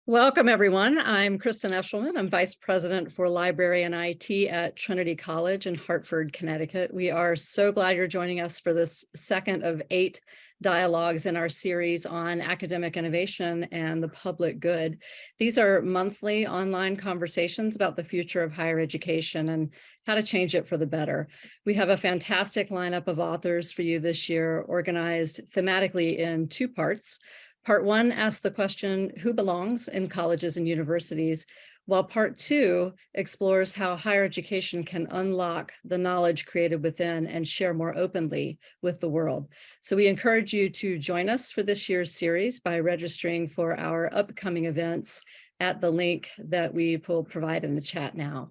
Welcome, everyone. I'm Kristen Eshelman. I'm Vice President for Library and IT at Trinity College in Hartford, Connecticut. We are so glad you're joining us for this second of 8 dialogues in our series on academic innovation and the public good. These are monthly online conversations about the future of higher education and how to change it for the better. We have a fantastic lineup of authors for you this year, organized thematically in 2 parts. Part 1 asks the question, who belongs in colleges and universities? While Part 2 explores how higher education can unlock the knowledge created within and share more openly with the world. So we encourage you to join us for this year's series by registering for our upcoming events at the link that we will provide in the chat now.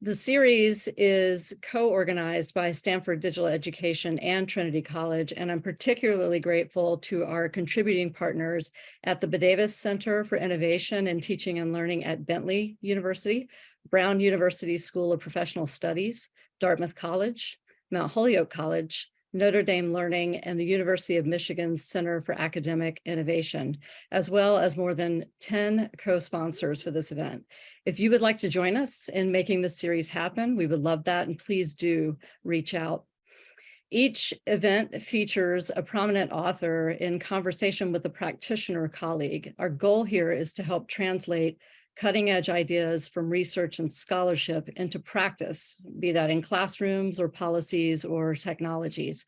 The series is co-organized by Stanford Digital Education and Trinity College, and I'm particularly grateful to our contributing partners at the Bedavis Center for Innovation and Teaching and Learning at Bentley University, Brown University School of Professional Studies, Dartmouth College, Mount Holyoke College, Notre Dame Learning, and the University of Michigan's Center for Academic Innovation, as well as more than 10 co-sponsors for this event. If you would like to join us in making this series happen, we would love that, and please do reach out. Each event features a prominent author in conversation with a practitioner colleague. Our goal here is to help translate cutting-edge ideas from research and scholarship into practice, be that in classrooms or policies or technologies.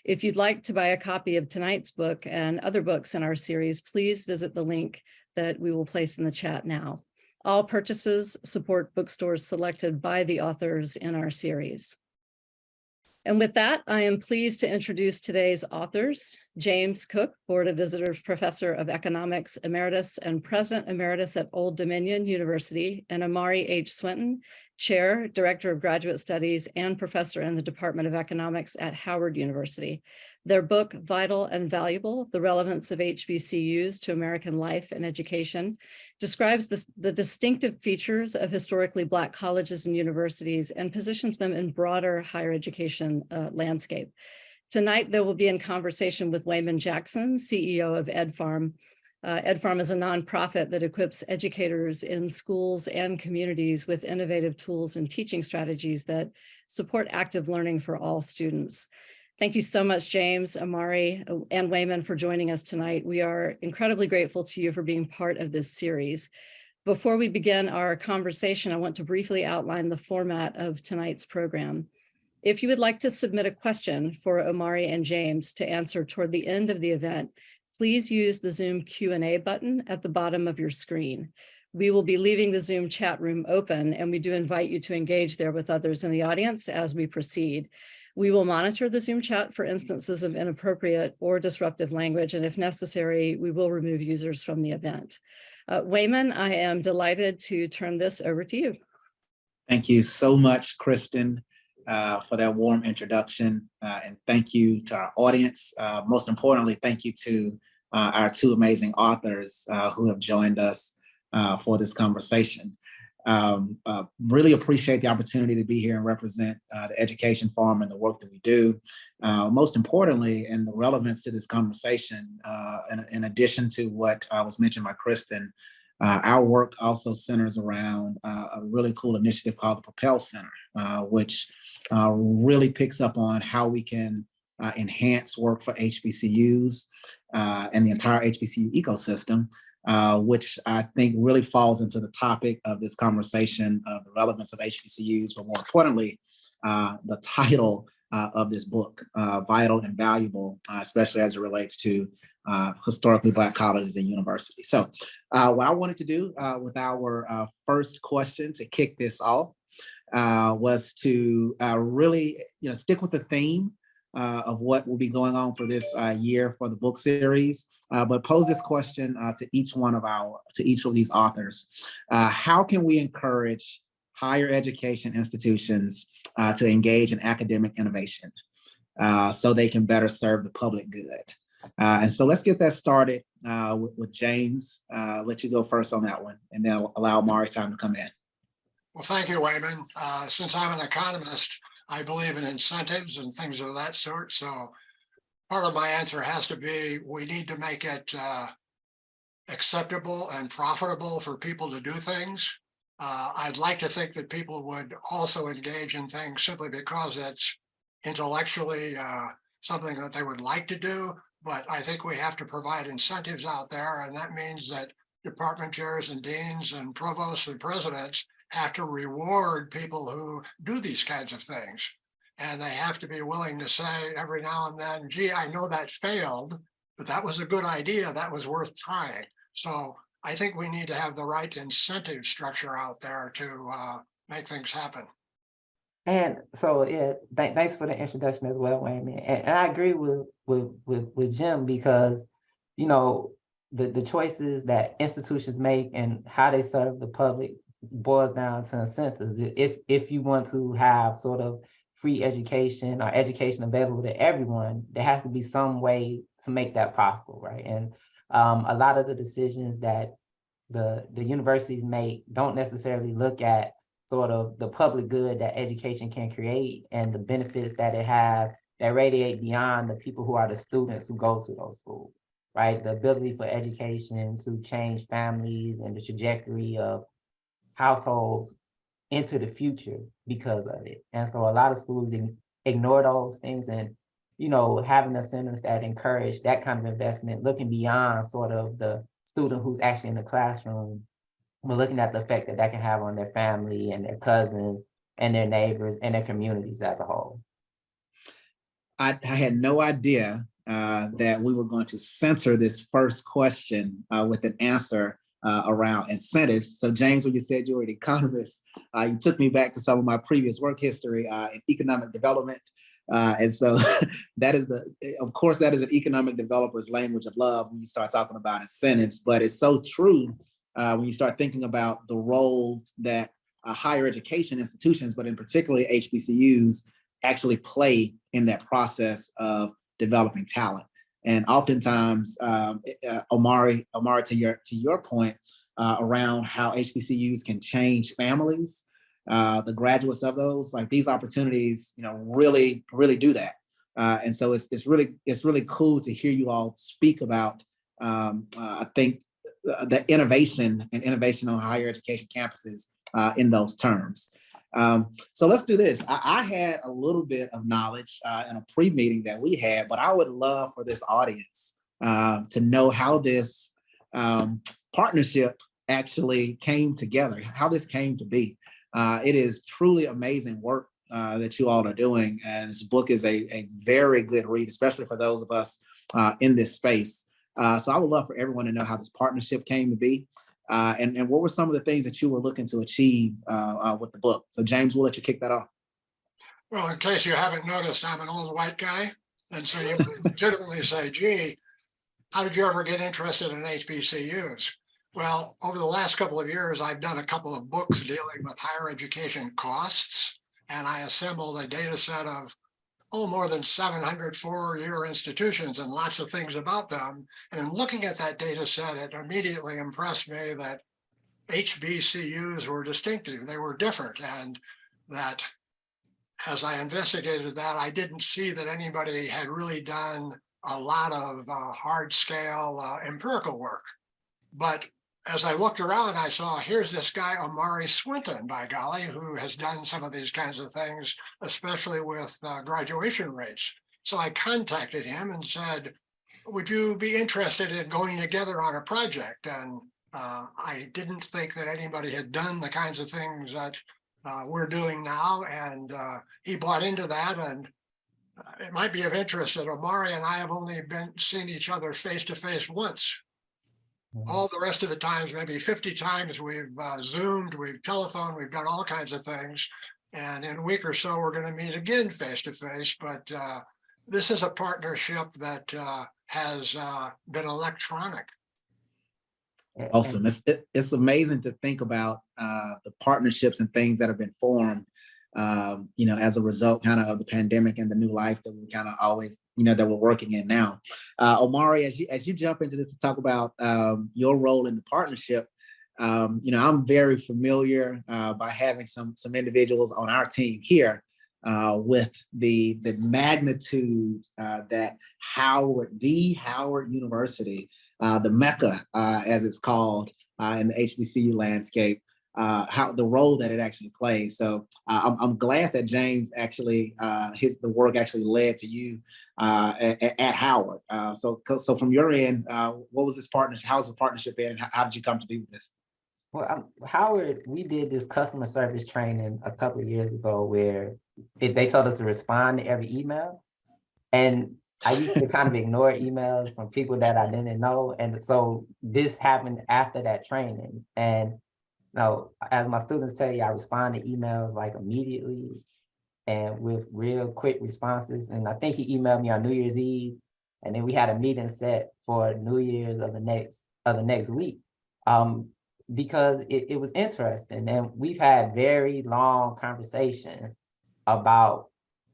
If you'd like to buy a copy of tonight's book and other books in our series, please visit the link that we will place in the chat now. All purchases support bookstores selected by the authors in our series. And with that, I am pleased to introduce today's authors: James Cook, Board of Visitors Professor of Economics Emeritus and President Emeritus at Old Dominion University, and Omari H. Swinton, Chair, Director of Graduate Studies, and Professor in the Department of Economics at Howard University. Their book, Vital and Valuable: The Relevance of HBCUs to American Life and Education, describes the distinctive features of historically Black colleges and universities and positions them in broader higher education landscape. Tonight, they will be in conversation with Waymond Jackson, CEO of EdFarm. EdFarm is a nonprofit that equips educators in schools and communities with innovative tools and teaching strategies that support active learning for all students. Thank you so much, James, Omari, and Waymond, for joining us tonight. We are incredibly grateful to you for being part of this series. Before we begin our conversation, I want to briefly outline the format of tonight's program. If you would like to submit a question for Omari and James to answer toward the end of the event, please use the Zoom Q&A button at the bottom of your screen. We will be leaving the Zoom chat room open, and we do invite you to engage there with others in the audience as we proceed. We will monitor the Zoom chat for instances of inappropriate or disruptive language, and if necessary, we will remove users from the event. Waymond, I am delighted to turn this over to you. Thank you so much, Kristen, for that warm introduction, and thank you to our audience. Most importantly, thank you to our 2 amazing authors who have joined us for this conversation. Really appreciate the opportunity to be here and represent the education forum and the work that we do. Most importantly, and the relevance to this conversation, in addition to what was mentioned by Kristen, our work also centers around a really cool initiative called the Propel Center, which really picks up on how we can enhance work for HBCUs and the entire HBCU ecosystem, which I think really falls into the topic of this conversation of the relevance of HBCUs, but more importantly, the title of this book, Vital and Valuable, especially as it relates to historically Black colleges and universities. So what I wanted to do with our first question to kick this off was to really stick with the theme of what will be going on for this year for the book series, but pose this question to each of these authors. How can we encourage higher education institutions to engage in academic innovation so they can better serve the public good? And so let's get that started with James. Let you go first on that one, and then allow Omari time to come in. Well, thank you, Waymond. Since I'm an economist, I believe in incentives and things of that sort. So part of my answer has to be we need to make it acceptable and profitable for people to do things. I'd like to think that people would also engage in things simply because it's intellectually something that they would like to do. But I think we have to provide incentives out there, and that means that department chairs and deans and provosts and presidents have to reward people who do these kinds of things. And they have to be willing to say every now and then, gee, I know that failed, but that was a good idea. That was worth trying. So I think we need to have the right incentive structure out there to make things happen. And so, yeah, thanks for the introduction as well, Wayman. And I agree with Jim, because, you know, the choices that institutions make and how they serve the public boils down to incentives. If you want to have sort of free education or education available to everyone, there has to be some way to make that possible, right? And a lot of the decisions that the universities make don't necessarily look at sort of the public good that education can create and the benefits that it have that radiate beyond the people who are the students who go to those schools, right? The ability for education to change families and the trajectory of households into the future because of it. And so a lot of schools ignore those things, and, you know, having the centers that encourage that kind of investment, looking beyond sort of the student who's actually in the classroom, we're looking at the effect that that can have on their family and their cousins and their neighbors and their communities as a whole. I had no idea that we were going to censor this first question with an answer around incentives. So James, when you said you were an economist, you took me back to some of my previous work history in economic development. And so that is of course, that is an economic developer's language of love when you start talking about incentives, but it's so true when you start thinking about the role that higher education institutions, but in particularly HBCUs, actually play in that process of developing talent. And oftentimes, Omari, to your point around how HBCUs can change families, the graduates of those, like these opportunities, you know, really do that. And so it's really cool to hear you all speak about. I think the innovation on higher education campuses in those terms. So let's do this. I had a little bit of knowledge in a pre-meeting that we had, but I would love for this audience to know how this partnership actually came together, how this came to be. It is truly amazing work that you all are doing, and this book is a very good read, especially for those of us in this space. So I would love for everyone to know how this partnership came to be. And what were some of the things that you were looking to achieve with the book? So James, we'll let you kick that off. Well, in case you haven't noticed, I'm an old white guy. And so you legitimately say, gee, how did you ever get interested in HBCUs? Well, over the last couple of years, I've done a couple of books dealing with higher education costs. And I assembled a data set of more than 700 four-year institutions and lots of things about them. And in looking at that data set, it immediately impressed me that HBCUs were distinctive. They were different. And that as I investigated that, I didn't see that anybody had really done a lot of hard-scale empirical work. But as I looked around, I saw, here's this guy, Omari Swinton, by golly, who has done some of these kinds of things, especially with graduation rates. So I contacted him and said, would you be interested in going together on a project? And I didn't think that anybody had done the kinds of things that we're doing now. And he bought into that. And it might be of interest that Omari and I have only seen each other face to face once. All the rest of the times, maybe 50 times, we've Zoomed, we've telephoned, we've done all kinds of things. And in a week or so, we're going to meet again face to face. But this is a partnership that has been electronic. Awesome. It's amazing to think about the partnerships and things that have been formed, you know, as a result kind of the pandemic and the new life that we kind of always, you know, that we're working in now. Omari, as you jump into this to talk about your role in the partnership, you know, I'm very familiar by having some individuals on our team here with the magnitude that Howard University the Mecca, as it's called in the HBCU landscape, how the role that it actually plays. So I'm glad that James actually, the work actually led to you at Howard. So from your end, what was this partnership? How's the partnership been, and how did you come to be with this? Well, Howard, we did this customer service training a couple of years ago where they told us to respond to every email. And I used to kind of ignore emails from people that I didn't know. And so this happened after that training. And as my students tell you, I respond to emails like immediately and with real quick responses. And I think he emailed me on New Year's Eve. And then we had a meeting set for New Year's of the next week. Because it was interesting, and we've had very long conversations about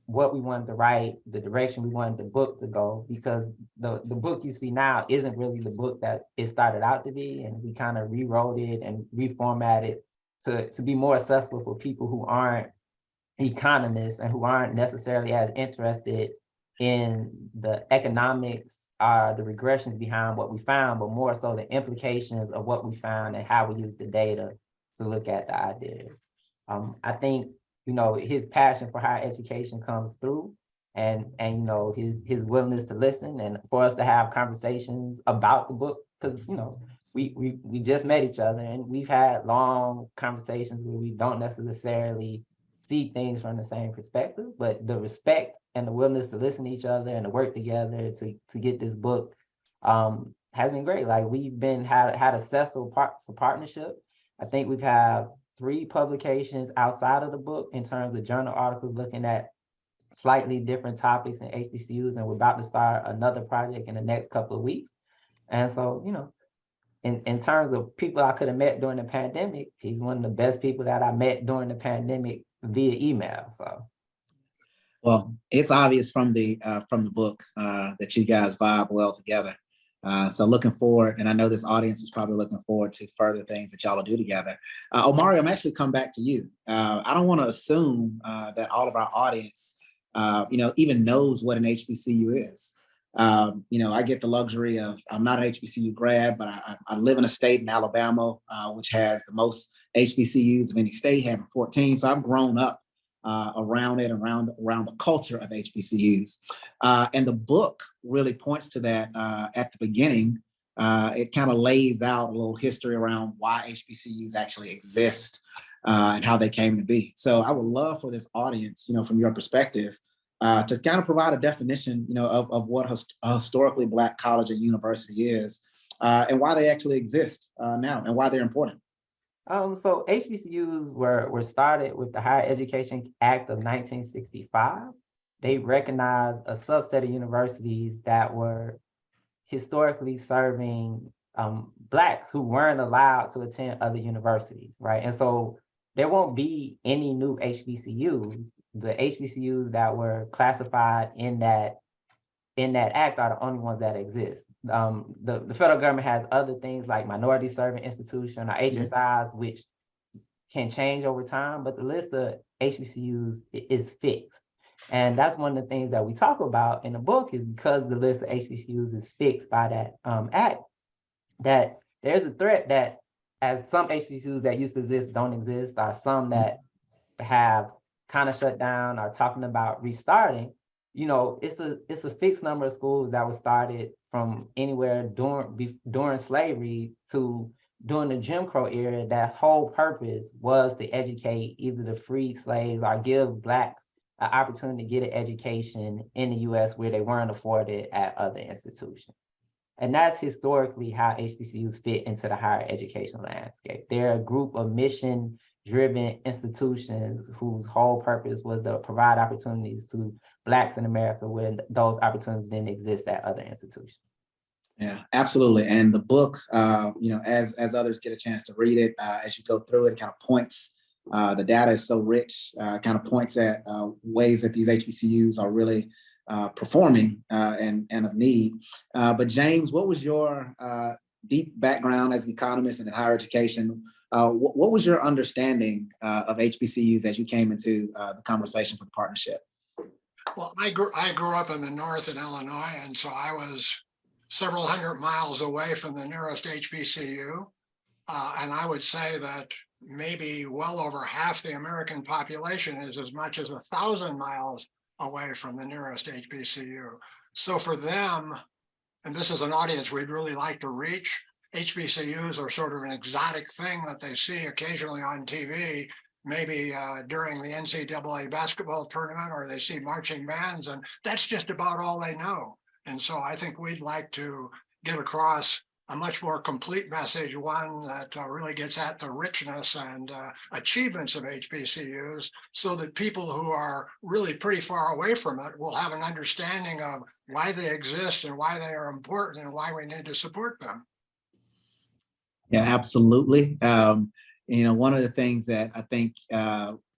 what we wanted to write, the direction we wanted the book to go, because the book you see now isn't really the book that it started out to be, and we kind of rewrote it and reformatted to be more accessible for people who aren't economists and who aren't necessarily as interested in the economics the regressions behind what we found, but more so the implications of what we found and how we use the data to look at the ideas. I think, his passion for higher education comes through, and his willingness to listen and for us to have conversations about the book, because we just met each other and we've had long conversations where we don't necessarily see things from the same perspective, but the respect and the willingness to listen to each other and to work together to get this book has been great. Like, we've had a successful partnership. I think we've had 3 publications outside of the book in terms of journal articles looking at slightly different topics in HBCUs, and we're about to start another project in the next couple of weeks. And so, in terms of people I could have met during the pandemic, he's one of the best people that I met during the pandemic via email. So. Well, it's obvious from the book that you guys vibe well together. So looking forward, and I know this audience is probably looking forward to further things that y'all will do together. Omari, I'm actually come back to you. I don't want to assume that all of our audience, even knows what an HBCU is. I get the luxury of, I'm not an HBCU grad, but I live in a state in Alabama, which has the most HBCUs of any state, having 14. So I've grown up around the culture of HBCUs. And the book really points to that at the beginning. It kind of lays out a little history around why HBCUs actually exist and how they came to be. So I would love for this audience, from your perspective, to kind of provide a definition, of what a historically Black college or university is, and why they actually exist now, and why they're important. So HBCUs were started with the Higher Education Act of 1965. They recognized a subset of universities that were historically serving Blacks who weren't allowed to attend other universities, right? And so there won't be any new HBCUs. The HBCUs that were classified in that act are the only ones that exist. The federal government has other things like minority serving institution or HSIs, which can change over time, but the list of HBCUs is fixed. And that's one of the things that we talk about in the book, is because the list of HBCUs is fixed by that act, that there's a threat that as some HBCUs that used to exist don't exist, or some that have kind of shut down or talking about restarting, it's a fixed number of schools that was started from anywhere during slavery to during the Jim Crow era. That whole purpose was to educate either the freed slaves or give Blacks an opportunity to get an education in the U.S. where they weren't afforded at other institutions. And that's historically how HBCUs fit into the higher education landscape. They're a group of mission-driven institutions whose whole purpose was to provide opportunities to Blacks in America when those opportunities didn't exist at other institutions. Yeah, absolutely. And the book, as others get a chance to read it, as you go through it, kind of points, the data is so rich, kind of points at ways that these HBCUs are really performing and of need. But James, what was your deep background as an economist and in higher education? What was your understanding of HBCUs as you came into the conversation for the partnership? Well, I grew up in the North in Illinois, and so I was several hundred miles away from the nearest HBCU. And I would say that maybe well over half the American population is as much as 1,000 miles away from the nearest HBCU. So for them, and this is an audience we'd really like to reach, HBCUs are sort of an exotic thing that they see occasionally on TV, maybe during the NCAA basketball tournament, or they see marching bands, and that's just about all they know. And so I think we'd like to get across a much more complete message, one that really gets at the richness and achievements of HBCUs, so that people who are really pretty far away from it will have an understanding of why they exist and why they are important and why we need to support them. Yeah, absolutely. One of the things that I think,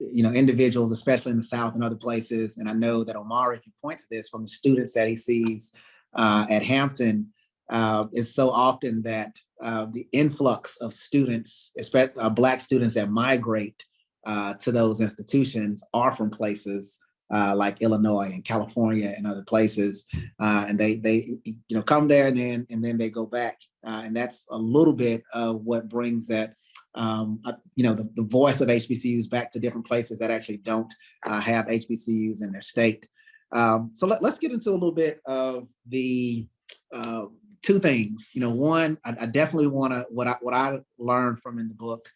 individuals, especially in the South and other places, and I know that Omari can point to this from the students that he sees at Hampton, is so often that the influx of students, especially Black students that migrate to those institutions, are from places like Illinois and California and other places, and they come there and then they go back, and that's a little bit of what brings that the voice of HBCUs back to different places that actually don't have HBCUs in their state. So let's get into a little bit of the two things. One, I definitely want to, what I learned from in the book,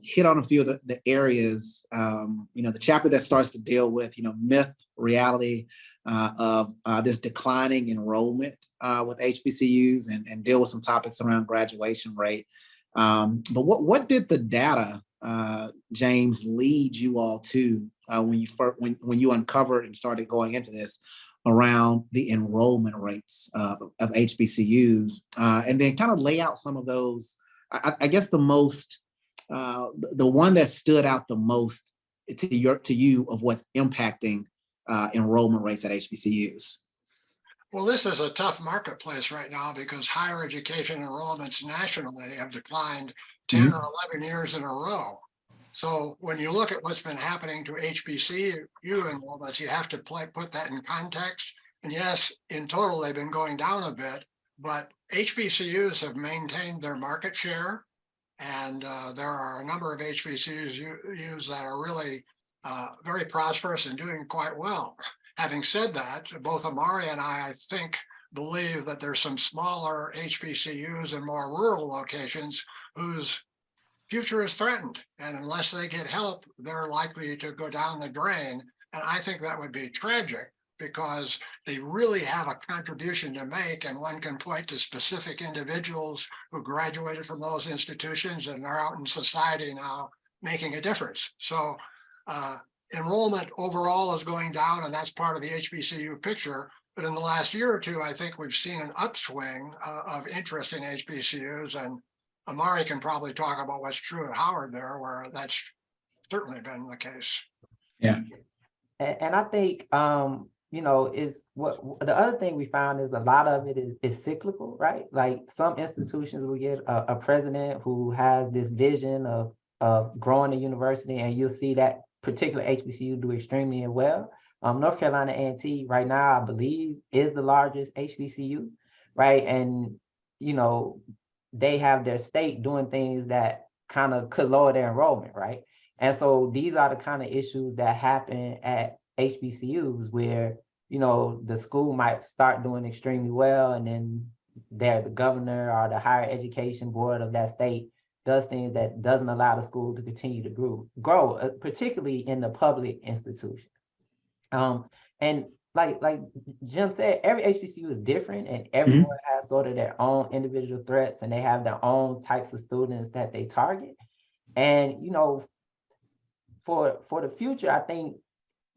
hit on a few of the areas, the chapter that starts to deal with, myth, reality of this declining enrollment with HBCUs, and deal with some topics around graduation rate. But what did the data, James, lead you all to when you uncovered and started going into this around the enrollment rates of HBCUs, and then kind of lay out some of those? I guess the most, the one that stood out the most to you of what's impacting enrollment rates at HBCUs. Well, this is a tough marketplace right now because higher education enrollments nationally have declined 10 or 11 years in a row. So when you look at what's been happening to HBCU enrollments, you have to put that in context. And yes, in total, they've been going down a bit, but HBCUs have maintained their market share. And there are a number of HBCUs that are really very prosperous and doing quite well. Having said that, both Omari and I think, believe that there's some smaller HBCUs in more rural locations whose future is threatened. And unless they get help, they're likely to go down the drain. And I think that would be tragic because they really have a contribution to make. And one can point to specific individuals who graduated from those institutions and are out in society now making a difference. So enrollment overall is going down, and that's part of the HBCU picture. But in the last year or two, I think we've seen an upswing of interest in HBCUs, and Omari can probably talk about what's true at Howard there, where that's certainly been the case. Yeah. And I think, is what the other thing we found is a lot of it is cyclical, right? Like some institutions will get a president who has this vision of growing the university, and you'll see that particular HBCU do extremely well. North Carolina A&T right now, I believe, is the largest HBCU, right? And, they have their state doing things that kind of could lower their enrollment, right? And so these are the kind of issues that happen at HBCUs where, the school might start doing extremely well, and then the governor or the higher education board of that state does things that doesn't allow the school to continue to grow, particularly in the public institution. And like Jim said, every HBCU is different, and everyone has sort of their own individual threats, and they have their own types of students that they target. And for the future, I think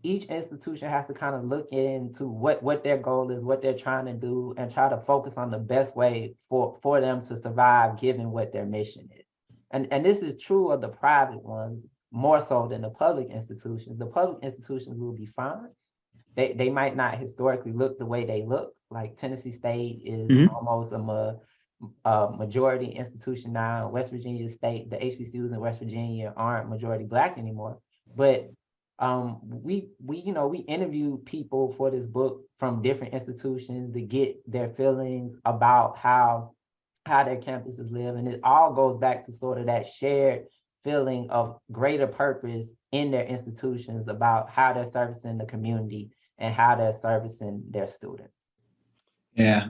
each institution has to kind of look into what their goal is, what they're trying to do, and try to focus on the best way for them to survive, given what their mission is. And this is true of the private ones more so than the public institutions. The public institutions will be fine. They might not historically look the way they look. Like Tennessee State is almost a majority institution now. West Virginia State, the HBCUs in West Virginia aren't majority Black anymore. But We interviewed people for this book from different institutions to get their feelings about how their campuses live. And it all goes back to sort of that shared feeling of greater purpose in their institutions about how they're servicing the community and how they're servicing their students. Yeah,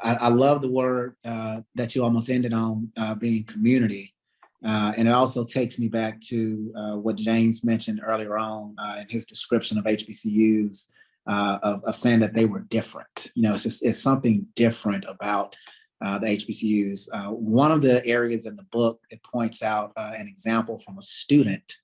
I love the word that you almost ended on, being community. And it also takes me back to what James mentioned earlier on in his description of HBCUs, of saying that they were different. It's something different about the HBCUs. One of the areas in the book, it points out an example from a student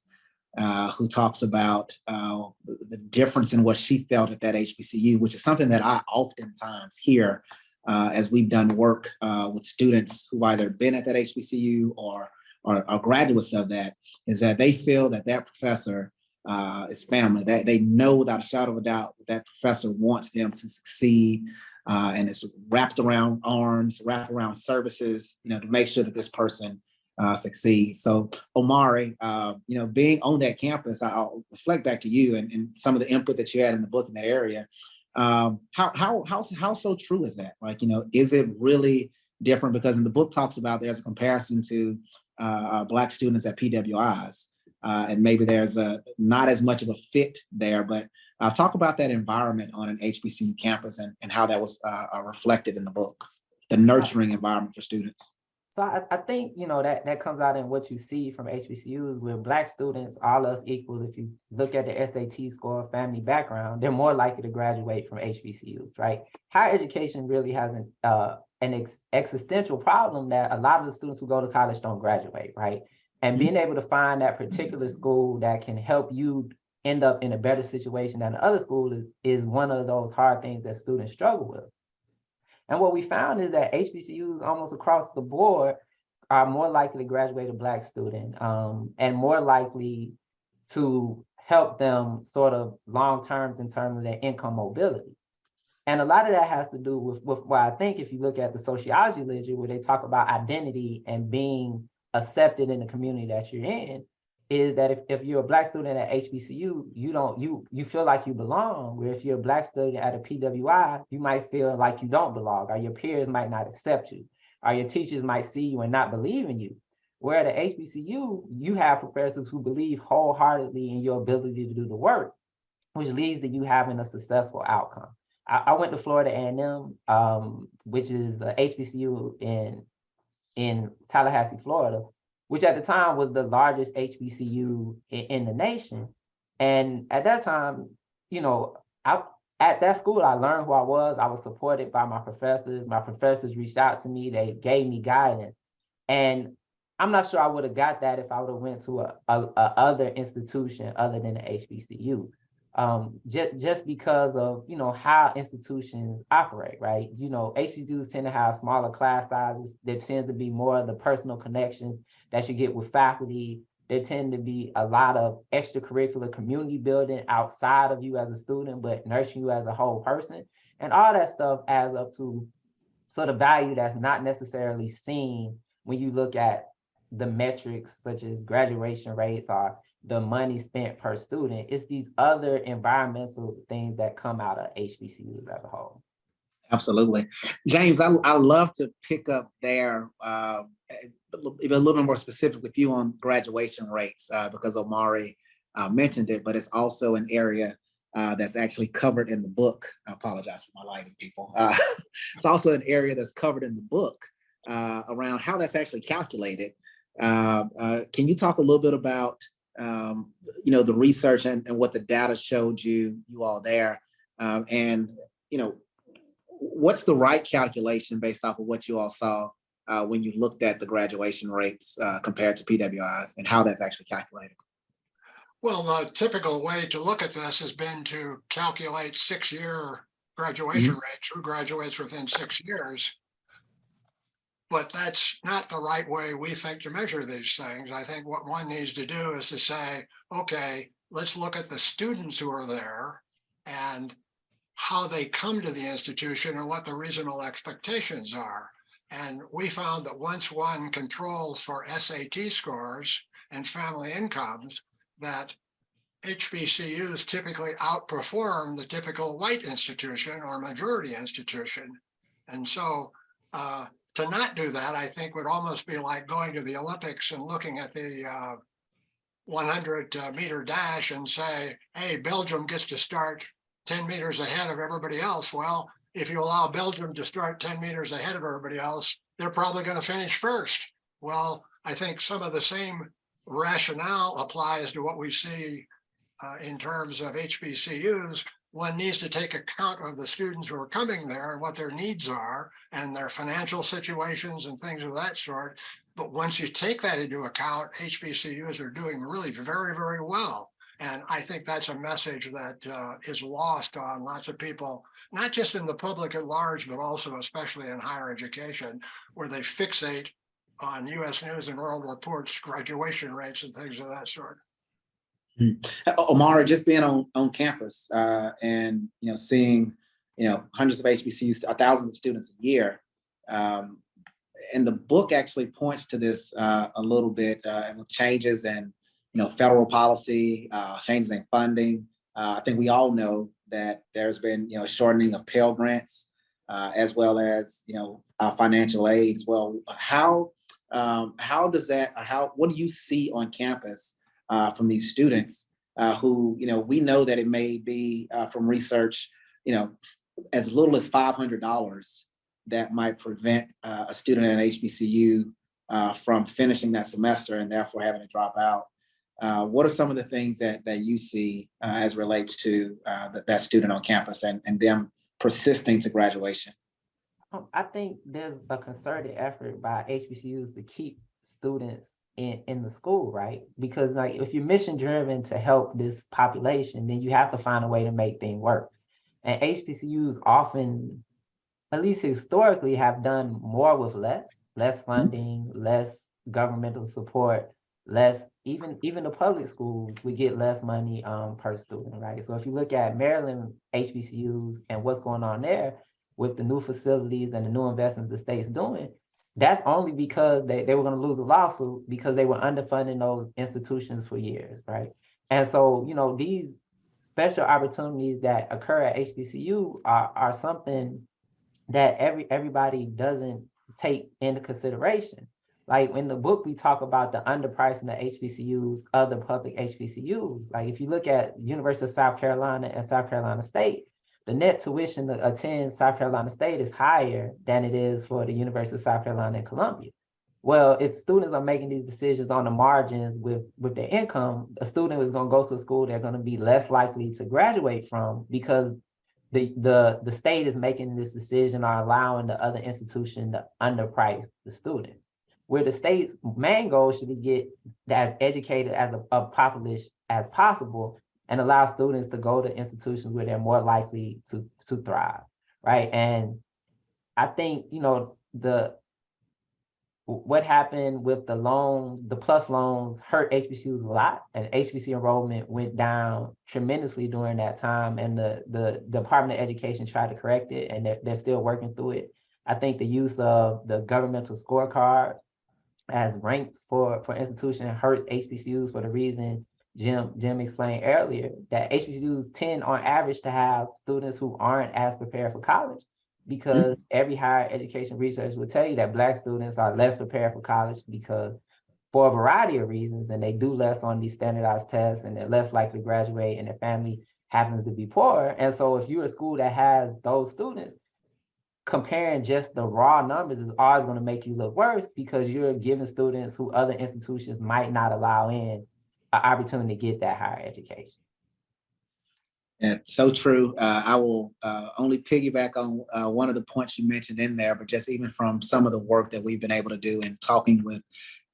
who talks about the difference in what she felt at that HBCU, which is something that I oftentimes hear as we've done work with students who either been at that HBCU or are graduates of that, is that they feel that professor is family. They know without a shadow of a doubt that professor wants them to succeed, and it's wrapped around arms, wrapped around services, to make sure that this person succeed. So Omari, being on that campus, I'll reflect back to you and some of the input that you had in the book in that area. How so true is that? Is it really different? Because in the book talks about there's a comparison to Black students at PWIs, and maybe there's not as much of a fit there, but talk about that environment on an HBCU campus and how that was reflected in the book, the nurturing environment for students. So I think, that comes out in what you see from HBCUs, where Black students, all else equal, if you look at the SAT score, family background, they're more likely to graduate from HBCUs, right? Higher education really has an existential problem that a lot of the students who go to college don't graduate, right? And being able to find that particular school that can help you end up in a better situation than the other school is one of those hard things that students struggle with. And what we found is that HBCUs almost across the board are more likely to graduate a Black student, and more likely to help them sort of long term in terms of their income mobility. And a lot of that has to do with what I think, if you look at the sociology literature, where they talk about identity and being accepted in the community that you're in, is that if you're a Black student at HBCU, you feel like you belong. Where if you're a Black student at a PWI, you might feel like you don't belong, or your peers might not accept you, or your teachers might see you and not believe in you. Where at a HBCU, you have professors who believe wholeheartedly in your ability to do the work, which leads to you having a successful outcome. I went to Florida A&M, which is a HBCU in Tallahassee, Florida, which at the time was the largest HBCU in the nation. And at that time, at that school, I learned who I was. I was supported by my professors. My professors reached out to me. They gave me guidance. And I'm not sure I would have got that if I would have went to a other institution other than the HBCU. Just because of, how institutions operate, right? HBCUs tend to have smaller class sizes. There tends to be more of the personal connections that you get with faculty. There tend to be a lot of extracurricular community building outside of you as a student, but nurturing you as a whole person. And all that stuff adds up to sort of value that's not necessarily seen when you look at the metrics such as graduation rates or the money spent per student. It's these other environmental things that come out of HBCUs as a whole. Absolutely. James, I love to pick up there, a little bit more specific with you on graduation rates, because Omari mentioned it, but it's also an area that's actually covered in the book. I apologize for my lighting, people. It's also an area that's covered in the book around how that's actually calculated. Can you talk a little bit about the research and what the data showed you all there, and what's the right calculation based off of what you all saw when you looked at the graduation rates compared to PWIs, and how that's actually calculated? Well, the typical way to look at this has been to calculate 6-year graduation rates, who graduates within 6 years. But that's not the right way we think to measure these things. I think what one needs to do is to say, okay, let's look at the students who are there and how they come to the institution and what the reasonable expectations are. And we found that once one controls for SAT scores and family incomes, that HBCUs typically outperform the typical white institution or majority institution. And so to not do that, I think would almost be like going to the Olympics and looking at the 100-meter dash and say, hey, Belgium gets to start 10 meters ahead of everybody else. Well, if you allow Belgium to start 10 meters ahead of everybody else, they're probably going to finish first. Well, I think some of the same rationale applies to what we see in terms of HBCUs. One needs to take account of the students who are coming there and what their needs are and their financial situations and things of that sort. But once you take that into account, HBCUs are doing really very, very well. And I think that's a message that is lost on lots of people, not just in the public at large, but also especially in higher education, where they fixate on U.S. News and World Report's graduation rates and things of that sort. Omari, just being on campus and seeing hundreds of HBCUs, thousands of students a year, and the book actually points to this a little bit with changes in federal policy, changes in funding. I think we all know that there's been a shortening of Pell Grants as well as financial aid as well. How does that? What do you see on campus from these students who, we know that it may be from research, as little as $500 that might prevent a student at an HBCU from finishing that semester and therefore having to drop out. What are some of the things that you see as relates to that student on campus and them persisting to graduation? I think there's a concerted effort by HBCUs to keep students in the school, right? Because if you're mission driven to help this population, then you have to find a way to make things work. And HBCUs often, at least historically, have done more with less funding, less governmental support, less, even the public schools would get less money per student, right? So if you look at Maryland HBCUs and what's going on there with the new facilities and the new investments the state's doing, that's only because they were going to lose a lawsuit because they were underfunding those institutions for years, right? And so, these special opportunities that occur at HBCU are something that everybody doesn't take into consideration. Like in the book, we talk about the underpricing of HBCUs, other public HBCUs. Like if you look at University of South Carolina and South Carolina State, the net tuition to attend South Carolina State is higher than it is for the University of South Carolina and Columbia. Well, if students are making these decisions on the margins with their income, a student is going to go to a school they're going to be less likely to graduate from because the state is making this decision or allowing the other institution to underprice the student. Where the state's main goal should be get as educated as a populace as possible and allow students to go to institutions where they're more likely to thrive, right? And I think, what happened with the loans, the plus loans hurt HBCUs a lot, and HBCU enrollment went down tremendously during that time, and the Department of Education tried to correct it, and they're still working through it. I think the use of the governmental scorecard as ranks for institution hurts HBCUs for the reason Jim explained earlier, that HBCUs tend on average to have students who aren't as prepared for college, because every higher education research will tell you that Black students are less prepared for college because for a variety of reasons, and they do less on these standardized tests and they're less likely to graduate and their family happens to be poor. And so if you're a school that has those students, comparing just the raw numbers is always going to make you look worse because you're giving students who other institutions might not allow in an opportunity to get that higher education. It's so true. I will only piggyback on one of the points you mentioned in there, but just even from some of the work that we've been able to do in talking with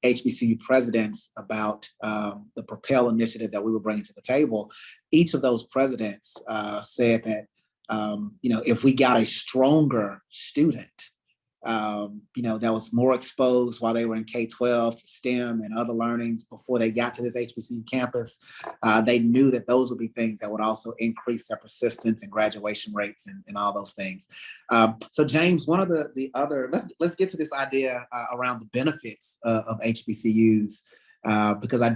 HBCU presidents about the Propel initiative that we were bringing to the table, each of those presidents said that, if we got a stronger student, that was more exposed while they were in K-12 to STEM and other learnings before they got to this HBCU campus, they knew that those would be things that would also increase their persistence and graduation rates and all those things. So James, one of the other, let's get to this idea around the benefits of HBCUs. because I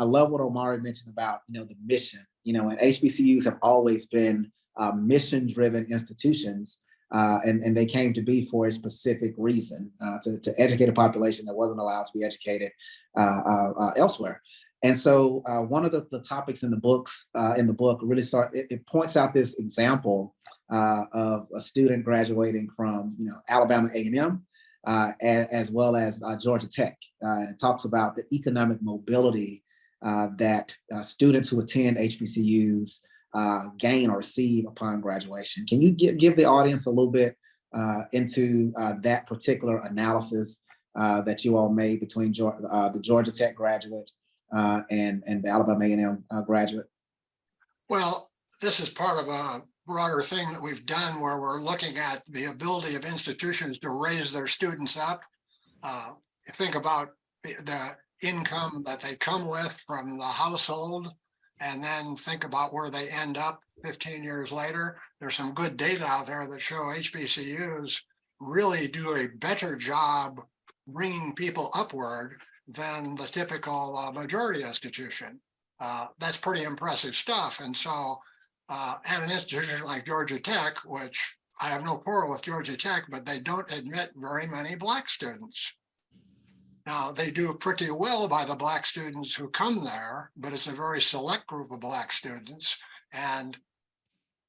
love what Omari mentioned about, the mission, and HBCUs have always been mission-driven institutions, and they came to be for a specific reason, to educate a population that wasn't allowed to be educated elsewhere. And so one of the topics in the book really it points out this example of a student graduating from Alabama A&M, as well as Georgia Tech. And it talks about the economic mobility that students who attend HBCUs gain or receive upon graduation. Can you give the audience a little bit into that particular analysis that you all made between the Georgia Tech graduate and the Alabama A&M graduate? Well, this is part of a broader thing that we've done where we're looking at the ability of institutions to raise their students up. Think about the income that they come with from the household, and then think about where they end up 15 years later. There's some good data out there that show HBCUs really do a better job bringing people upward than the typical majority institution. That's pretty impressive stuff. And so at an institution like Georgia Tech, which I have no quarrel with Georgia Tech, but they don't admit very many Black students. Now, they do pretty well by the Black students who come there, but it's a very select group of Black students. And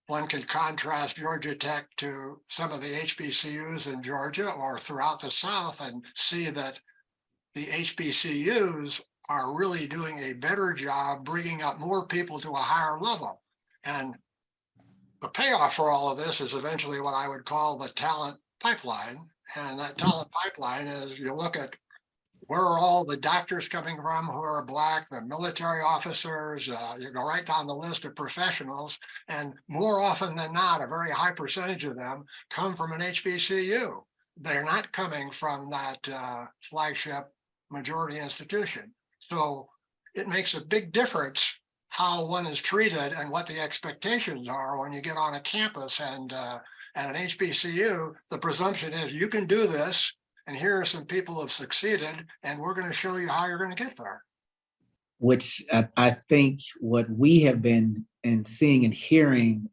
one can contrast Georgia Tech to some of the HBCUs in Georgia or throughout the South and see that the HBCUs are really doing a better job bringing up more people to a higher level. And the payoff for all of this is eventually what I would call the talent pipeline. And that talent pipeline is, you look at where are all the doctors coming from who are Black, the military officers, you go right down the list of professionals, and more often than not, a very high percentage of them come from an HBCU. They're not coming from that flagship majority institution. So it makes a big difference how one is treated and what the expectations are when you get on a campus. And at an HBCU, the presumption is you can do this, and here are some people who have succeeded, and we're going to show you how you're going to get there. Which I think what we have been seeing and hearing,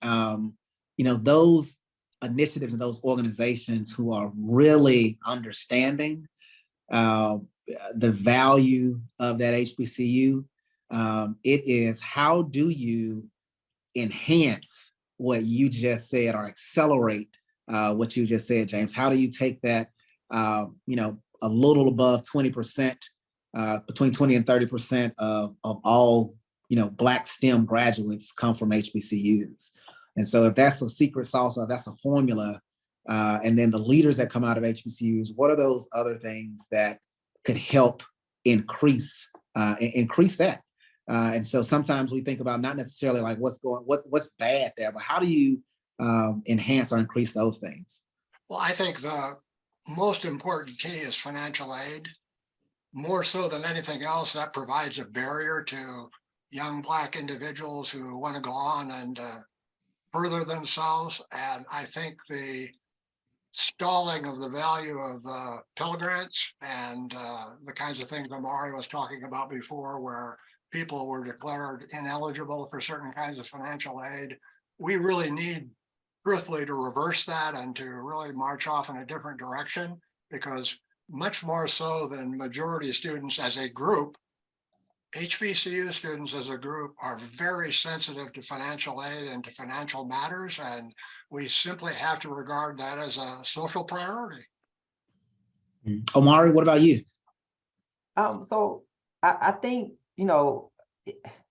those initiatives and those organizations who are really understanding the value of that HBCU, it is how do you enhance what you just said or accelerate what you just said, James? How do you take that, a little above 20%, between 20 and 30% of all, Black STEM graduates come from HBCUs. And so if that's a secret sauce or that's a formula, and then the leaders that come out of HBCUs, what are those other things that could help increase that? And so sometimes we think about not necessarily like what's bad there, but how do you enhance or increase those things? Well, I think the most important key is financial aid. More so than anything else, that provides a barrier to young Black individuals who want to go on and further themselves. And I think the stalling of the value of Pell Grants and the kinds of things Omari was talking about before, where people were declared ineligible for certain kinds of financial aid, we really need truthfully to reverse that and to really march off in a different direction, because much more so than majority students as a group, HBCU students as a group are very sensitive to financial aid and to financial matters, and we simply have to regard that as a social priority. Omari, what about you? So I think,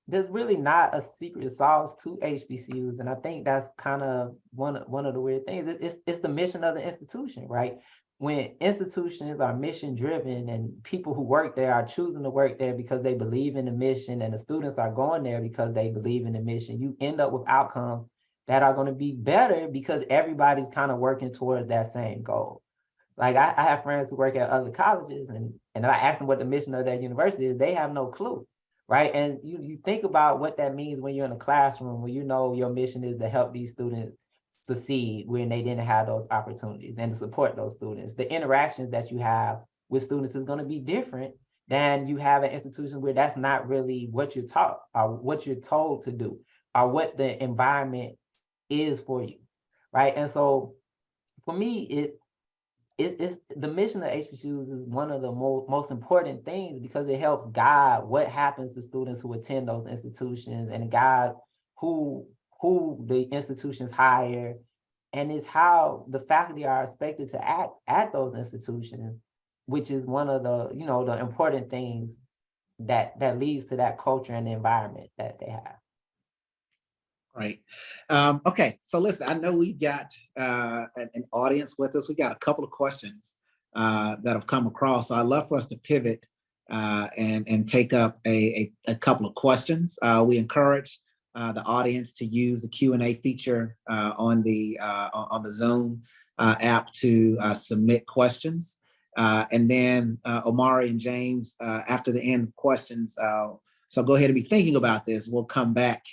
there's really not a secret sauce to HBCUs, and I think that's kind of one of the weird things. It's the mission of the institution, right? When institutions are mission driven and people who work there are choosing to work there because they believe in the mission, and the students are going there because they believe in the mission, you end up with outcomes that are going to be better because everybody's kind of working towards that same goal. Like I have friends who work at other colleges, and if I ask them what the mission of their university is, they have no clue, right? And you think about what that means when you're in a classroom, where your mission is to help these students succeed when they didn't have those opportunities and to support those students. The interactions that you have with students is going to be different than you have an institution where that's not really what you're taught or what you're told to do or what the environment is for you, right? And so for me, it's the mission of HBCUs is one of the most important things because it helps guide what happens to students who attend those institutions and guides who the institutions hire, and it's how the faculty are expected to act at those institutions, which is one of the, you know, the important things that leads to that culture and the environment that they have. Right. Okay. So listen, I know we got an audience with us. We got a couple of questions that have come across. So I'd love for us to pivot and take up a couple of questions. We encourage the audience to use the Q&A feature on the Zoom app to submit questions. And then Omari and James, after the end of questions, so go ahead and be thinking about this. We'll come back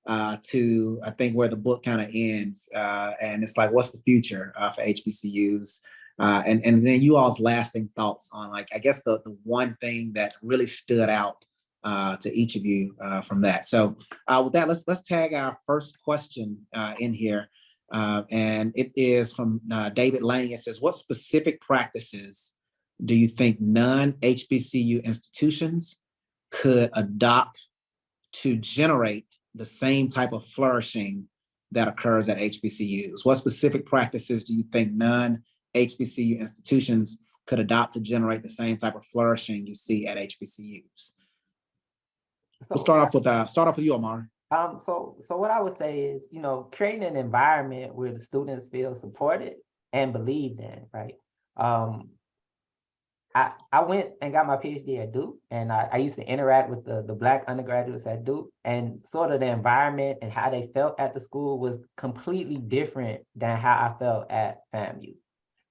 to, I think, where the book kind of ends. And it's like, what's the future for HBCUs? And then you all's lasting thoughts on, like, I guess the one thing that really stood out to each of you from that. So with that, let's tag our first question in here. And it is from David Lang. It says, what specific practices do you think non-HBCU institutions could adopt to generate the same type of flourishing that occurs at HBCUs? What specific practices do you think non-HBCU institutions could adopt to generate the same type of flourishing you see at HBCUs? We'll start off with you, Omari. So what I would say is, you know, creating an environment where the students feel supported and believed in, right? I went and got my PhD at Duke, and I used to interact with the Black undergraduates at Duke, and sort of the environment and how they felt at the school was completely different than how I felt at FAMU,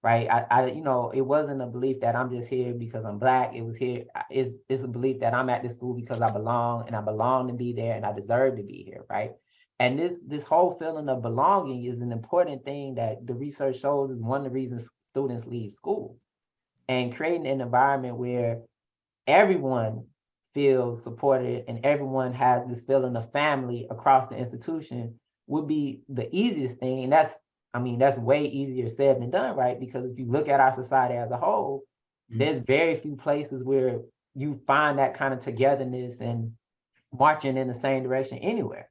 right? I you know, it wasn't a belief that I'm just here because I'm Black. It's a belief that I'm at this school because I belong, and I belong to be there, and I deserve to be here, right? And this whole feeling of belonging is an important thing that the research shows is one of the reasons students leave school. And creating an environment where everyone feels supported and everyone has this feeling of family across the institution would be the easiest thing. And that's way easier said than done, right? Because if you look at our society as a whole, there's very few places where you find that kind of togetherness and marching in the same direction anywhere,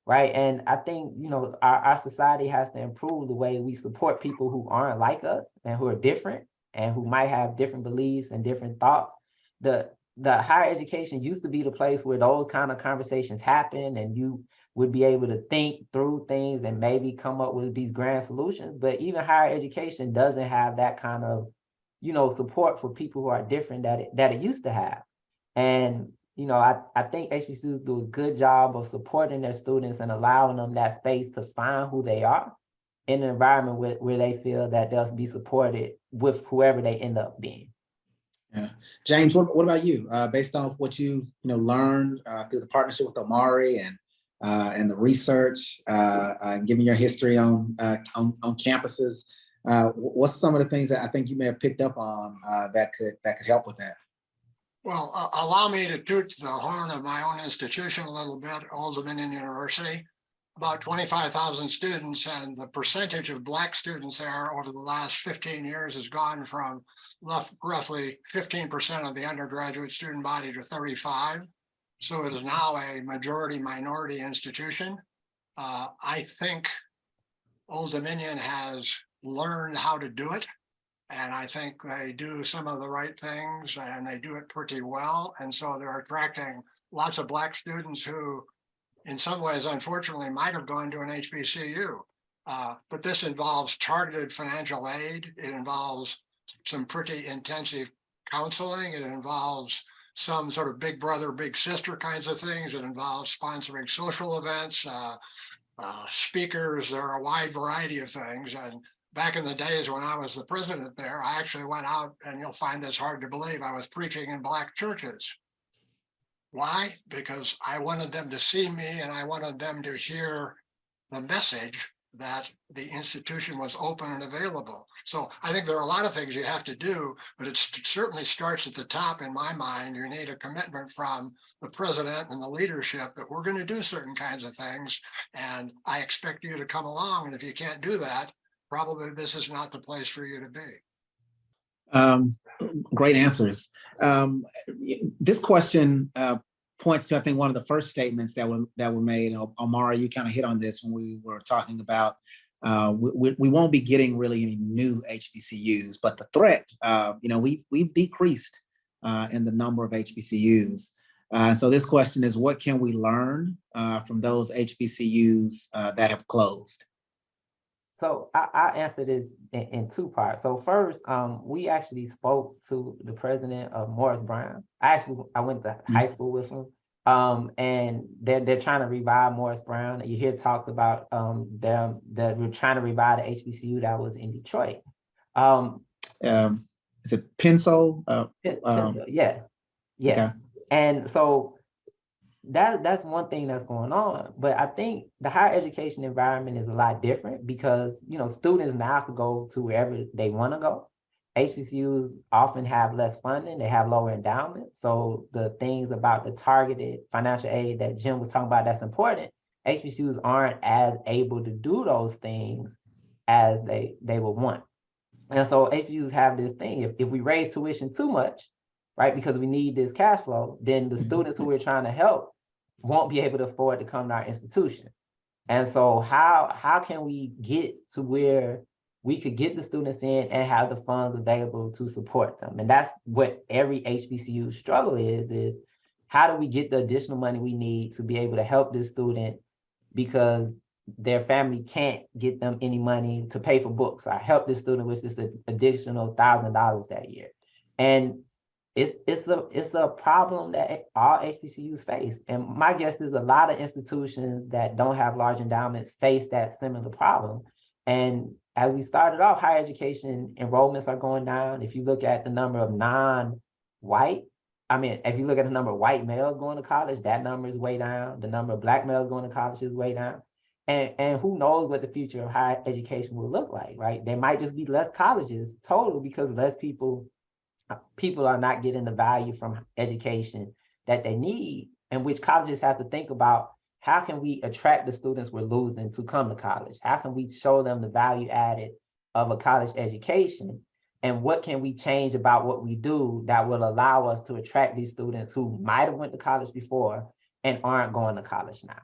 right? And I think, you know, our society has to improve the way we support people who aren't like us and who are different and who might have different beliefs and different thoughts. The higher education used to be the place where those kind of conversations happen and you would be able to think through things and maybe come up with these grand solutions. But even higher education doesn't have that kind of, you know, support for people who are different that it used to have. And, you know, I think HBCUs do a good job of supporting their students and allowing them that space to find who they are in an environment where they feel that they'll be supported with whoever they end up being. Yeah, James, what about you? Based on what you've learned through the partnership with Omari and the research, given your history on campuses, what's some of the things that I think you may have picked up on that could help with that? Well, allow me to toot the horn of my own institution a little bit, Old Dominion University. About 25,000 students, and the percentage of Black students there over the last 15 years has gone from roughly 15% of the undergraduate student body to 35%. So it is now a majority minority institution. I think Old Dominion has learned how to do it. And I think they do some of the right things and they do it pretty well. And so they're attracting lots of Black students who, in some ways, unfortunately, might have gone to an HBCU. But this involves targeted financial aid. It involves some pretty intensive counseling. It involves some sort of big brother, big sister kinds of things. It involves sponsoring social events, speakers. There are a wide variety of things. And back in the days when I was the president there, I actually went out, and you'll find this hard to believe, I was preaching in Black churches. Why? Because I wanted them to see me and I wanted them to hear the message that the institution was open and available. So I think there are a lot of things you have to do, but it certainly starts at the top in my mind. You need a commitment from the president and the leadership that we're going to do certain kinds of things. And I expect you to come along. And if you can't do that, probably this is not the place for you to be. Great answers. This question points to, I think, one of the first statements that were made. Omari, you kind of hit on this when we were talking about we won't be getting really any new HBCUs, but the threat, we've decreased in the number of HBCUs. So this question is, what can we learn from those HBCUs that have closed? So I answer this in two parts. So first, we actually spoke to the president of Morris Brown. I went to high school with him, and they're trying to revive Morris Brown. You hear talks about that we're trying to revive the HBCU that was in Detroit. Is it Pencil? Yeah, yes. Okay. And so that's one thing that's going on. But I think the higher education environment is a lot different because, students now could go to wherever they want to go. HBCUs often have less funding, they have lower endowment. So the things about the targeted financial aid that Jim was talking about that's important, HBCUs aren't as able to do those things as they would want. And so HBCUs have this thing, if we raise tuition too much, right, because we need this cash flow, then the students who we're trying to help won't be able to afford to come to our institution. And so how can we get to where we could get the students in and have the funds available to support them? And that's what every HBCU struggle is how do we get the additional money we need to be able to help this student because their family can't get them any money to pay for books. I help this student with this additional $1,000 that year. And it's a problem that all HBCUs face. And my guess is a lot of institutions that don't have large endowments face that similar problem. And as we started off, higher education enrollments are going down. If you look at the number of if you look at the number of white males going to college, that number is way down. The number of Black males going to college is way down. And who knows what the future of higher education will look like, right? There might just be less colleges total because less people are not getting the value from education that they need, and which colleges have to think about how can we attract the students we're losing to come to college? How can we show them the value added of a college education? And what can we change about what we do that will allow us to attract these students who might have went to college before and aren't going to college now?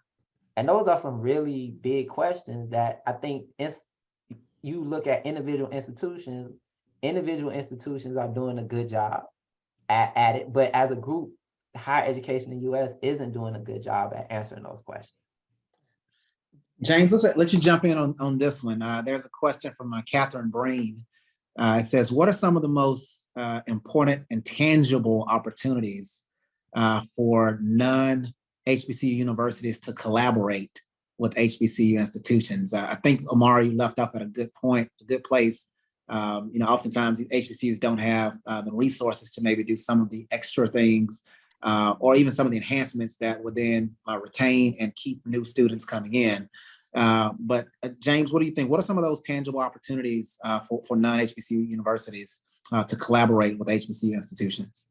And those are some really big questions that I think you look at individual institutions are doing a good job at it, but as a group, higher education in the U.S. isn't doing a good job at answering those questions. James, let's let you jump in on this one. There's a question from Catherine Breen. It says, what are some of the most important and tangible opportunities for non-HBCU universities to collaborate with HBCU institutions? I think, Omari, you left off at a good point, a good place. Oftentimes HBCUs don't have the resources to maybe do some of the extra things or even some of the enhancements that would then retain and keep new students coming in. But James, what do you think? What are some of those tangible opportunities for non-HBCU universities to collaborate with HBCU institutions?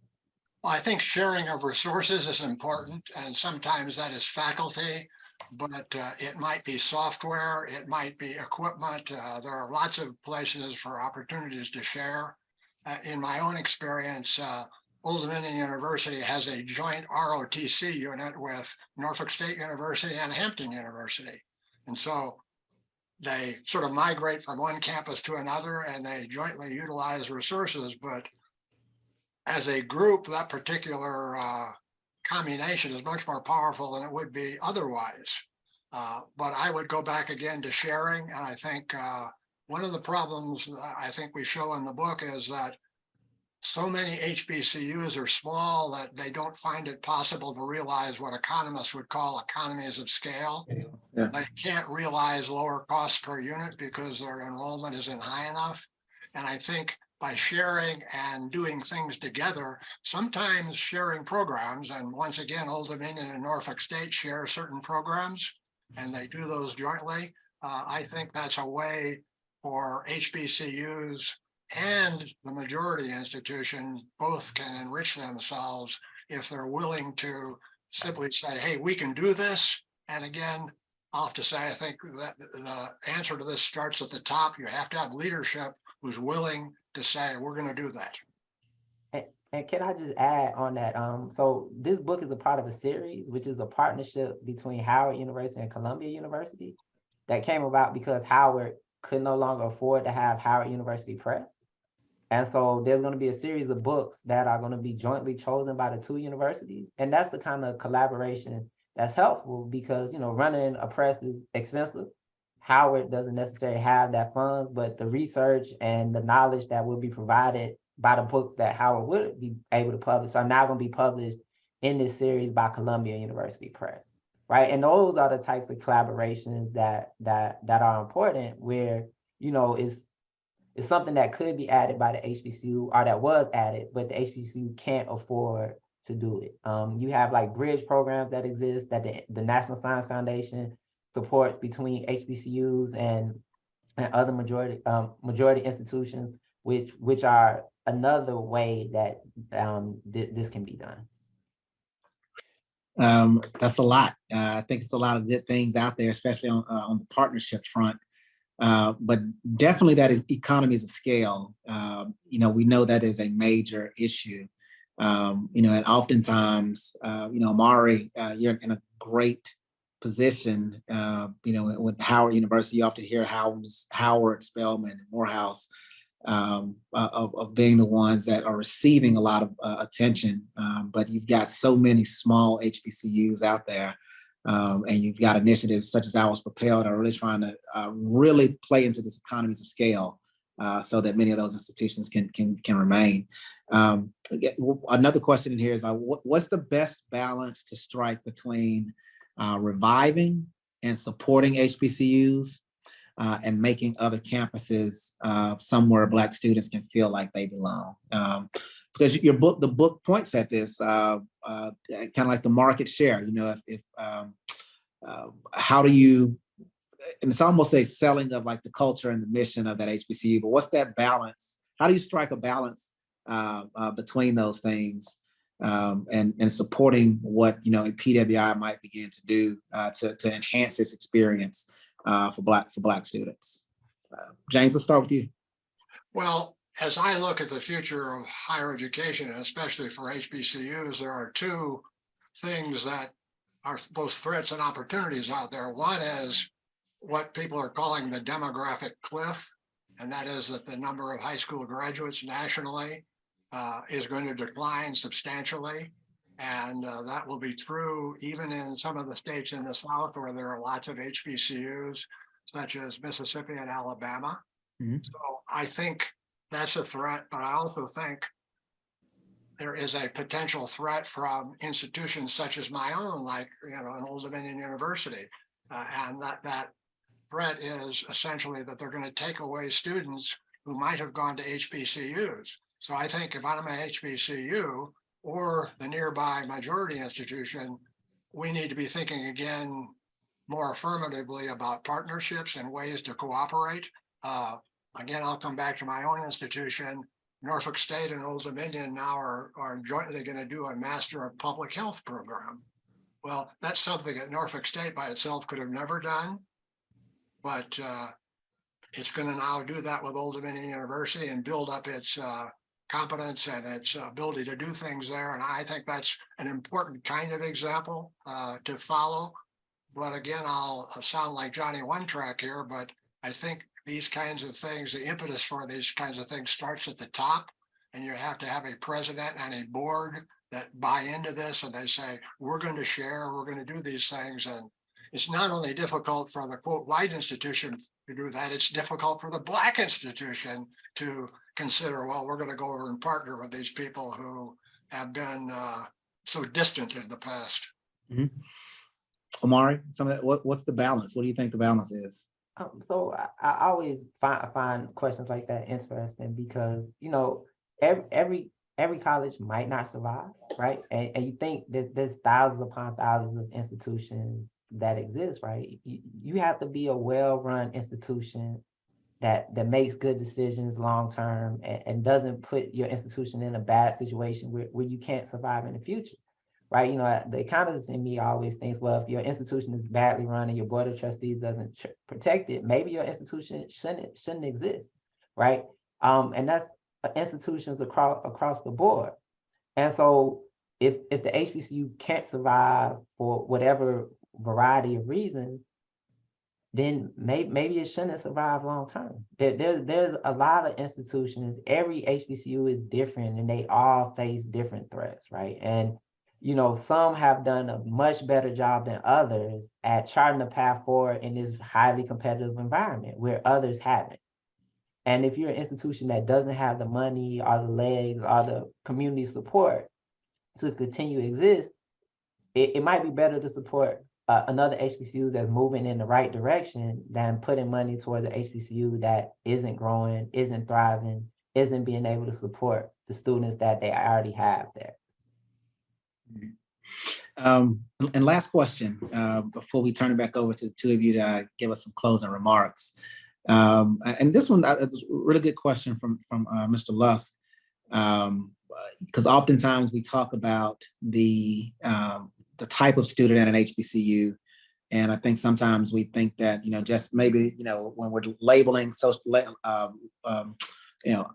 Well, I think sharing of resources is important, and sometimes that is faculty, but it might be software, it might be equipment. There are lots of places for opportunities to share. In my own experience, Old Dominion University has a joint ROTC unit with Norfolk State University and Hampton University. And so they sort of migrate from one campus to another and they jointly utilize resources. But as a group, that particular combination is much more powerful than it would be otherwise. But I would go back again to sharing. And I think one of the problems that I think we show in the book is that so many HBCUs are small that they don't find it possible to realize what economists would call economies of scale. Yeah. They can't realize lower costs per unit because their enrollment isn't high enough. And I think by sharing and doing things together, sometimes sharing programs, and once again, Old Dominion and Norfolk State share certain programs, and they do those jointly. I think that's a way for HBCUs and the majority institution both can enrich themselves if they're willing to simply say, hey, we can do this. And again, I'll have to say, I think that the answer to this starts at the top. You have to have leadership who's willing to say, we're going to do that. And can I just add on that? So this book is a part of a series, which is a partnership between Howard University and Columbia University that came about because Howard could no longer afford to have Howard University Press. And so there's going to be a series of books that are going to be jointly chosen by the two universities. And that's the kind of collaboration that's helpful because, you know, running a press is expensive. Howard doesn't necessarily have that funds, but the research and the knowledge that will be provided by the books that Howard would be able to publish are now going to be published in this series by Columbia University Press, right? And those are the types of collaborations that are important, where, you know, it's something that could be added by the HBCU or that was added, but the HBCU can't afford to do it. You have like bridge programs that exist that the National Science Foundation supports between HBCUs and other majority institutions, which are another way that this can be done. That's a lot. I think it's a lot of good things out there, especially on the partnership front. But definitely that is economies of scale. You know, we know that is a major issue. You know, and oftentimes, you know, Omari, you're in a great position. You know, with Howard University, you often hear Howard, Spelman, and Morehouse of being the ones that are receiving a lot of attention. But you've got so many small HBCUs out there. And you've got initiatives such as Ours Propelled are really trying to really play into this economies of scale so that many of those institutions can remain. Another question in here is, what's the best balance to strike between reviving and supporting HBCUs and making other campuses somewhere Black students can feel like they belong? Because the book points at this, kind of like the market share. You know, if how do you, and it's almost a selling of like the culture and the mission of that HBCU, but what's that balance? How do you strike a balance between those things and supporting what, you know, a PWI might begin to do to enhance its experience for Black students? James, let's start with you. Well, as I look at the future of higher education, and especially for HBCUs, there are two things that are both threats and opportunities out there. One is what people are calling the demographic cliff, and that is that the number of high school graduates nationally is going to decline substantially. And that will be true even in some of the states in the South where there are lots of HBCUs, such as Mississippi and Alabama. Mm-hmm. So I think that's a threat, but I also think there is a potential threat from institutions such as my own, like, you know, an Old Dominion University. And that threat is essentially that they're going to take away students who might have gone to HBCUs. So I think if I'm an HBCU or the nearby majority institution, we need to be thinking again more affirmatively about partnerships and ways to cooperate. Again, I'll come back to my own institution. Norfolk State and Old Dominion now are jointly going to do a Master of Public Health program. Well, that's something that Norfolk State by itself could have never done, but it's going to now do that with Old Dominion University and build up its competence and its ability to do things there. And I think that's an important kind of example to follow. But again, I'll sound like Johnny One Track here, but I think these kinds of things, the impetus for these kinds of things starts at the top, and you have to have a president and a board that buy into this and they say, we're going to share, we're going to do these things. And it's not only difficult for the quote white institution to do that, it's difficult for the Black institution to consider, well, we're going to go over and partner with these people who have been so distant in the past. Mm-hmm. Omari, what's the balance? What do you think the balance is? So I always find questions like that interesting because, you know, every college might not survive, right? And you think that there's thousands upon thousands of institutions that exists, right? You have to be a well-run institution that makes good decisions long-term and doesn't put your institution in a bad situation where you can't survive in the future, right? You know, the economist in me always thinks, well, if your institution is badly run and your board of trustees doesn't protect it, maybe your institution shouldn't exist, right? And that's institutions across the board. And so if the HBCU can't survive for whatever variety of reasons, then maybe it shouldn't survive long term. There's a lot of institutions. Every HBCU is different, and they all face different threats, right? And you know, some have done a much better job than others at charting a path forward in this highly competitive environment where others haven't. And if you're an institution that doesn't have the money or the legs or the community support to continue to exist, it might be better to support another HBCU that's moving in the right direction than putting money towards an HBCU that isn't growing, isn't thriving, isn't being able to support the students that they already have there. And last question, before we turn it back over to the two of you to give us some closing remarks. And this one is a really good question from Mr. Lusk, because oftentimes we talk about the type of student at an HBCU, and I think sometimes we think that, you know, just maybe, you know, when we're labeling social, you know,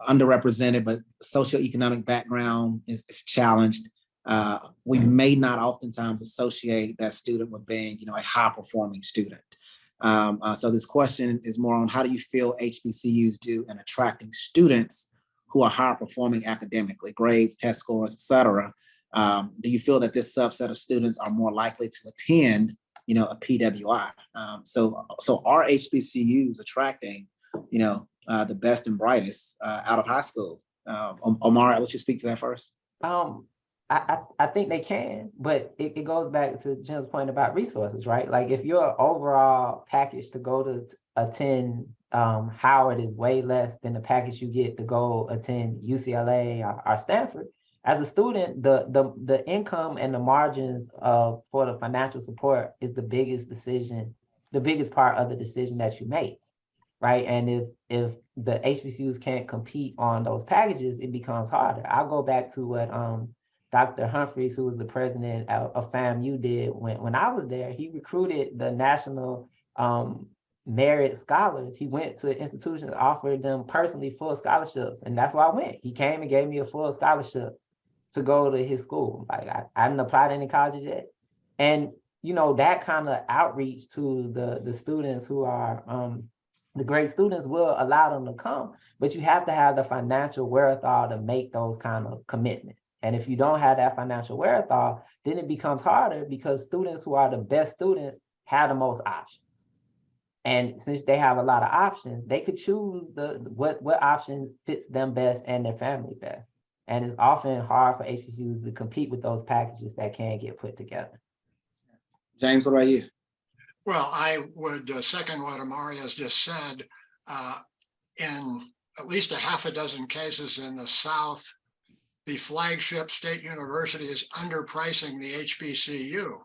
underrepresented, but socioeconomic background is challenged. We may not oftentimes associate that student with being, you know, a high performing student. So this question is more on how do you feel HBCUs do in attracting students who are higher performing academically, grades, test scores, et cetera. Do you feel that this subset of students are more likely to attend, you know, a PWI? So are HBCUs attracting, you know, the best and brightest out of high school? Omari, I'll let you speak to that first. I think they can, but it goes back to Jim's point about resources, right? Like if your overall package to go to attend Howard is way less than the package you get to go attend UCLA or Stanford, as a student, the income and the margins for the financial support is the biggest decision, the biggest part of the decision that you make, right? And if the HBCUs can't compete on those packages, it becomes harder. I'll go back to what Dr. Humphreys, who was the president of FAMU, did when I was there. He recruited the national merit scholars. He went to institutions, offered them personally full scholarships, and that's why I went. He came and gave me a full scholarship to go to his school. Like I didn't apply to any colleges yet. And you know, that kind of outreach to the students who are the great students will allow them to come, but you have to have the financial wherewithal to make those kind of commitments. And if you don't have that financial wherewithal, then it becomes harder because students who are the best students have the most options. And since they have a lot of options, they could choose what option fits them best and their family best. And it's often hard for HBCUs to compete with those packages that can get put together. James, what about you? Well, I would second what Omari has just said. In at least a half a dozen cases in the South, the flagship state university is underpricing the HBCU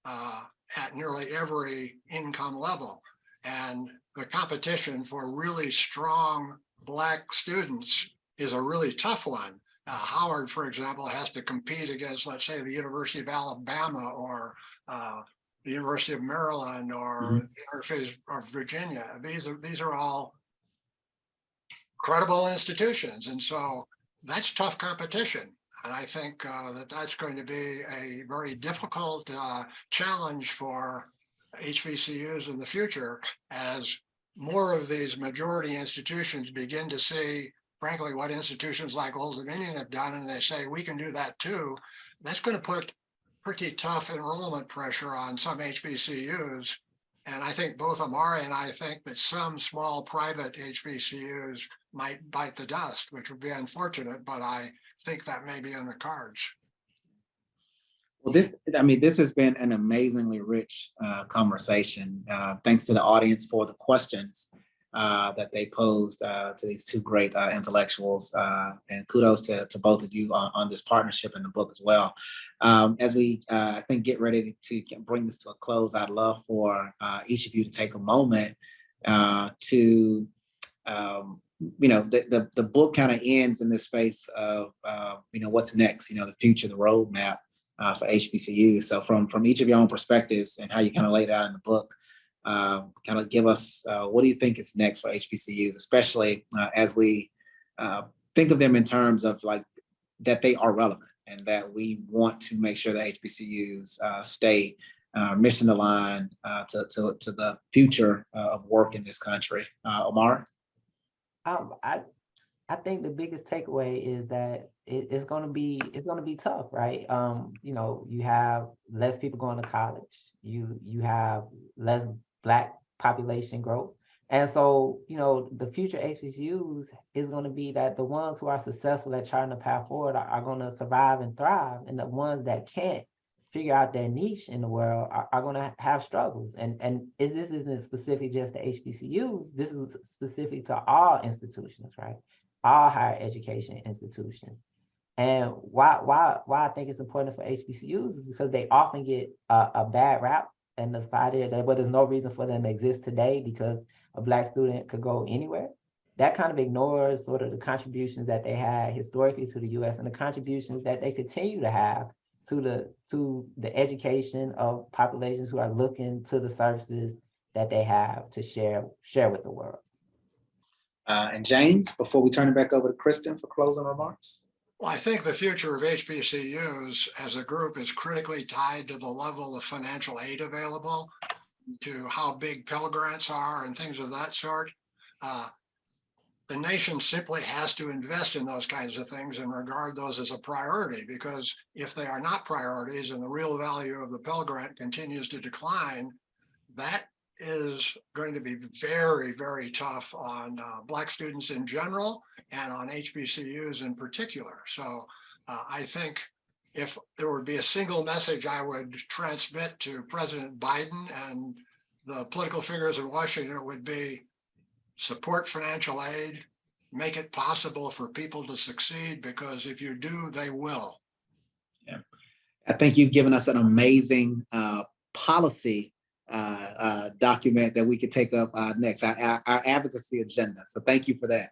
at nearly every income level. And the competition for really strong Black students is a really tough one. Howard, for example, has to compete against, let's say, the University of Alabama or the University of Maryland or the University of Virginia. These are all credible institutions. And so that's tough competition. And I think that's going to be a very difficult challenge for HBCUs in the future as more of these majority institutions begin to see, frankly, what institutions like Old Dominion have done, and they say, we can do that too. That's going to put pretty tough enrollment pressure on some HBCUs. And I think both Omari and I think that some small private HBCUs might bite the dust, which would be unfortunate, but I think that may be in the cards. Well, this has been an amazingly rich conversation. Thanks to the audience for the questions. that they posed to these two great intellectuals. And kudos to both of you on this partnership in the book as well. As we, I think, get ready to bring this to a close, I'd love for each of you to take a moment to, the book kind of ends in this space of, what's next, the future, the roadmap for HBCUs. So from each of your own perspectives and how you kind of laid it out in the book, kind of give us, what do you think is next for HBCUs, especially as we think of them in terms of like that they are relevant and that we want to make sure that HBCUs stay mission aligned to the future of work in this country. Omari? I think the biggest takeaway is that it's going to be tough, right? You have less people going to college. You have less Black population growth, and so the future HBCUs is going to be that the ones who are successful at charting a path forward are going to survive and thrive, and the ones that can't figure out their niche in the world are going to have struggles. And this isn't specific just to HBCUs. This is specific to all institutions, right? All higher education institutions. And why I think it's important for HBCUs is because they often get a bad rap, and the idea that there's no reason for them to exist today because a Black student could go anywhere. That kind of ignores sort of the contributions that they had historically to the U.S. and the contributions that they continue to have to the education of populations who are looking to the services that they have to share with the world. And James, before we turn it back over to Kristen for closing remarks. Well, I think the future of HBCUs as a group is critically tied to the level of financial aid available, to how big Pell Grants are and things of that sort. The nation simply has to invest in those kinds of things and regard those as a priority, because if they are not priorities and the real value of the Pell Grant continues to decline, that is going to be very, very tough on Black students in general and on HBCUs in particular. So I think if there would be a single message I would transmit to President Biden and the political figures in Washington, it would be support financial aid, make it possible for people to succeed, because if you do, they will. Yeah, I think you've given us an amazing policy document that we could take up next, our advocacy agenda. So thank you for that.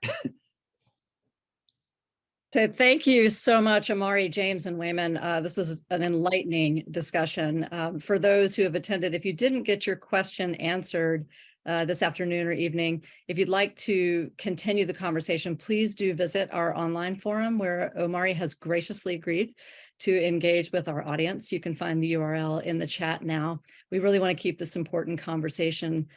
So thank you so much, Omari, James, and Waymond. This was an enlightening discussion. For those who have attended, if you didn't get your question answered this afternoon or evening, if you'd like to continue the conversation, please do visit our online forum where Omari has graciously agreed to engage with our audience. You can find the URL in the chat now. We really want to keep this important conversation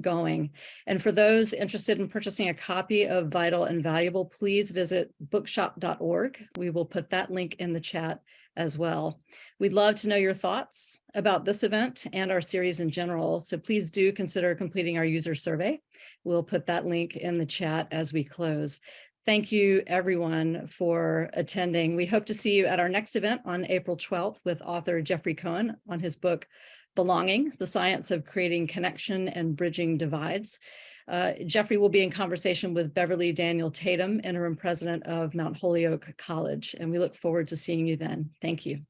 going. And for those interested in purchasing a copy of Vital and Valuable, please visit bookshop.org. We will put that link in the chat as well. We'd love to know your thoughts about this event and our series in general, so please do consider completing our user survey. We'll put that link in the chat as we close. Thank you, everyone, for attending. We hope to see you at our next event on April 12th with author Jeffrey Cohen on his book, Belonging, The Science of Creating Connection and Bridging Divides. Jeffrey will be in conversation with Beverly Daniel Tatum, interim president of Mount Holyoke College, and we look forward to seeing you then. Thank you.